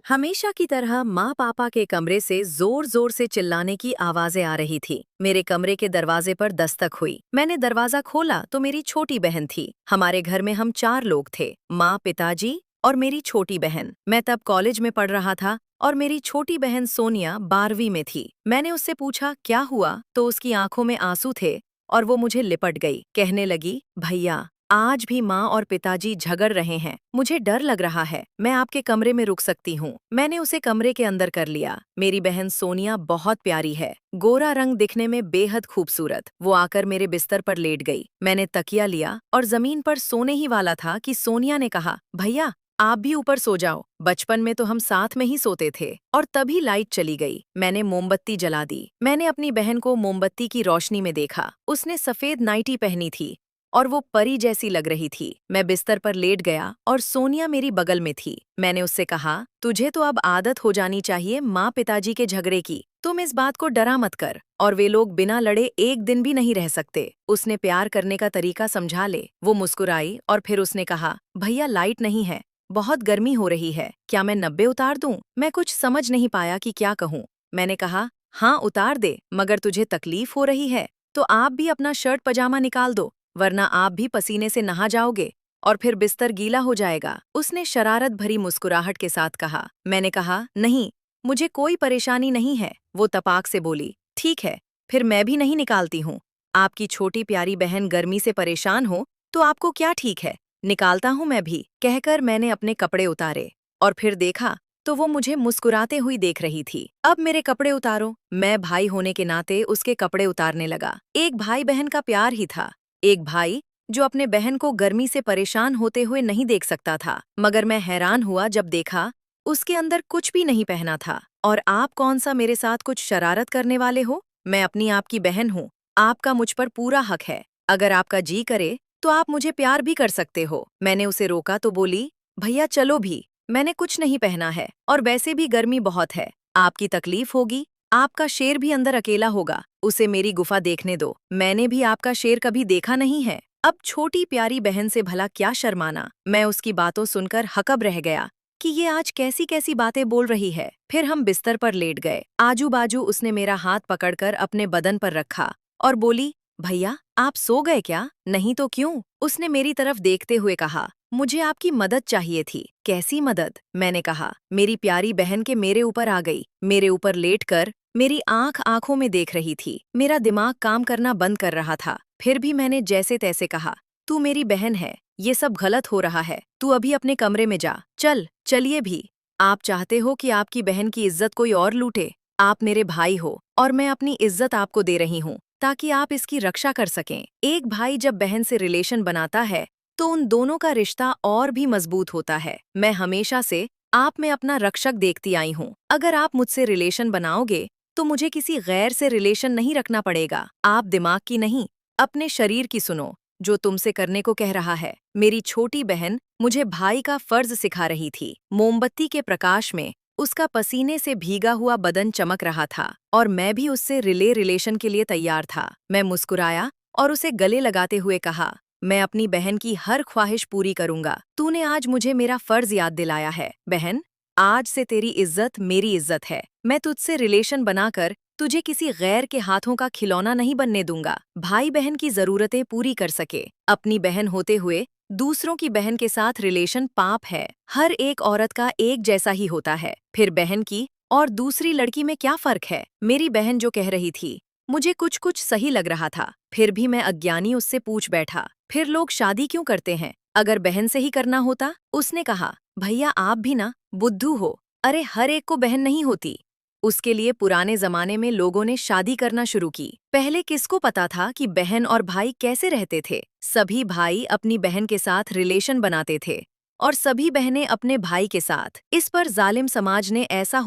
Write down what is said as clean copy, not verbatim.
हमेशा की तरह माँ पापा के कमरे से जोर जोर से चिल्लाने की आवाजें आ रही थी। मेरे कमरे के दरवाजे पर दस्तक हुई। मैंने दरवाजा खोला तो मेरी छोटी बहन थी। हमारे घर में हम 4 लोग थे, माँ, पिताजी और मेरी छोटी बहन। मैं तब कॉलेज में पढ़ रहा था और मेरी छोटी बहन सोनिया 12वीं में थी। मैंने उससे पूछा क्या हुआ, तो उसकी आंखों में आंसू थे और वो मुझे लिपट गई। कहने लगी, भैया आज भी माँ और पिताजी झगड़ रहे हैं, मुझे डर लग रहा है, मैं आपके कमरे में रुक सकती हूँ। मैंने उसे कमरे के अंदर कर लिया। मेरी बहन सोनिया बहुत प्यारी है, गोरा रंग दिखने में बेहद खूबसूरत। वो आकर मेरे बिस्तर पर लेट गई। मैंने तकिया लिया और जमीन पर सोने ही वाला था कि सोनिया ने कहा, भैया आप भी ऊपर सो जाओ, बचपन में तो हम साथ में ही सोते थे। और तभी लाइट चली गई। मैंने मोमबत्ती जला दी। मैंने अपनी बहन को मोमबत्ती की रोशनी में देखा। उसने सफेद नाइटी पहनी थी और वो परी जैसी लग रही थी। मैं बिस्तर पर लेट गया और सोनिया मेरी बगल में थी। मैंने उससे कहा, तुझे तो अब आदत हो जानी चाहिए माँ पिताजी के झगड़े की। तुम इस बात को डरा मत कर, और वे लोग बिना लड़े एक दिन भी नहीं रह सकते। उसने प्यार करने का तरीका समझा ले। वो मुस्कुराई और फिर उसने कहा, भैया लाइट नहीं है, बहुत गर्मी हो रही है, क्या मैं 90 उतार दूं? मैं कुछ समझ नहीं पाया कि क्या कहूँ। मैंने कहा, हाँ उतार दे, मगर तुझे तकलीफ हो रही है तो आप भी अपना शर्ट पजामा निकाल दो, वरना आप भी पसीने से नहा जाओगे और फिर बिस्तर गीला हो जाएगा। उसने शरारत भरी मुस्कुराहट के साथ कहा। मैंने कहा, नहीं, मुझे कोई परेशानी नहीं है। वो तपाक से बोली, ठीक है, फिर मैं भी नहीं निकालती हूँ। आपकी छोटी प्यारी बहन गर्मी से परेशान हो तो आपको क्या ठीक है, निकालता हूँ मैं भी। कहकर मैंने अपने कपड़े उतारे और फिर देखा तो वो मुझे मुस्कुराते हुई देख रही थी। अब मेरे कपड़े उतारो। मैं भाई होने के नाते उसके कपड़े उतारने लगा। एक भाई बहन का प्यार ही था। एक भाई जो अपने बहन को गर्मी से परेशान होते हुए नहीं देख सकता था। मगर मैं हैरान हुआ जब देखा उसके अंदर कुछ भी नहीं पहना था। और आप कौन सा मेरे साथ कुछ शरारत करने वाले हो? मैं अपनी आपकी बहन हूँ, आपका मुझ पर पूरा हक है। अगर आपका जी करे तो आप मुझे प्यार भी कर सकते हो। मैंने उसे रोका तो बोली, भैया चलो भी, मैंने कुछ नहीं पहना है और वैसे भी गर्मी बहुत है, आपकी तकलीफ होगी। आपका शेर भी अंदर अकेला होगा, उसे मेरी गुफा देखने दो। मैंने भी आपका शेर कभी देखा नहीं है। अब छोटी प्यारी बहन से भला क्या शर्माना। मैं उसकी बातों सुनकर हकब रह गया कि ये आज कैसी कैसी बातें बोल रही है। फिर हम बिस्तर पर लेट गए। आजू बाजू उसने मेरा हाथ पकड़कर अपने बदन पर रखा और बोली, भैया आप सो गए क्या? नहीं तो क्यों? उसने मेरी तरफ देखते हुए कहा, मुझे आपकी मदद चाहिए थी। कैसी मदद? मैंने कहा, मेरी प्यारी बहन के मेरे ऊपर आ गई। मेरे ऊपर लेटकर मेरी आंख आंखों में देख रही थी। मेरा दिमाग काम करना बंद कर रहा था। फिर भी मैंने जैसे तैसे कहा, तू मेरी बहन है, ये सब गलत हो रहा है, तू अभी अपने कमरे में जा। चलिए भी। आप चाहते हो कि आपकी बहन की इज्जत कोई और लूटे? आप मेरे भाई हो और मैं अपनी इज्जत आपको दे रही हूँ ताकि आप इसकी रक्षा कर सकें। एक भाई जब बहन से रिलेशन बनाता है तो उन दोनों का रिश्ता और भी मजबूत होता है। मैं हमेशा से आप में अपना रक्षक देखती आई हूँ। अगर आप मुझसे रिलेशन बनाओगे तो मुझे किसी गैर से रिलेशन नहीं रखना पड़ेगा। आप दिमाग की नहीं, अपने शरीर की सुनो, जो तुमसे करने को कह रहा है। मेरी छोटी बहन मुझे भाई का फर्ज सिखा रही थी। मोमबत्ती के प्रकाश में उसका पसीने से भीगा हुआ बदन चमक रहा था और मैं भी उससे रिलेशन के लिए तैयार था। मैं मुस्कुराया और उसे गले लगाते हुए कहा, मैं अपनी बहन की हर ख्वाहिश पूरी करूंगा। तूने आज मुझे मेरा फर्ज याद दिलाया है। बहन, आज से तेरी इज्जत मेरी इज्जत है। मैं तुझसे रिलेशन बनाकर तुझे किसी गैर के हाथों का खिलौना नहीं बनने दूंगा। भाई बहन की जरूरतें पूरी कर सके। अपनी बहन होते हुए दूसरों की बहन के साथ रिलेशन पाप है। हर एक औरत का एक जैसा ही होता है। फिर बहन की और दूसरी लड़की में क्या फर्क है? मेरी बहन जो कह रही थी मुझे कुछ कुछ सही लग रहा था। फिर भी मैं अज्ञानी उससे पूछ बैठा, फिर लोग शादी क्यों करते हैं? अगर बहन से ही करना होता? उसने कहा, भैया आप भी ना बुद्धू हो। अरे हर एक को बहन नहीं होती। उसके लिए पुराने जमाने में लोगों ने शादी करना शुरू की। पहले किसको पता था कि बहन और भाई कैसे रहते थे? सभी भाई अपनी बहन के साथ रिलेशन बनाते थे और सभी बहनें अपने भाई के साथ। इस पर जालिम समाज ने ऐसा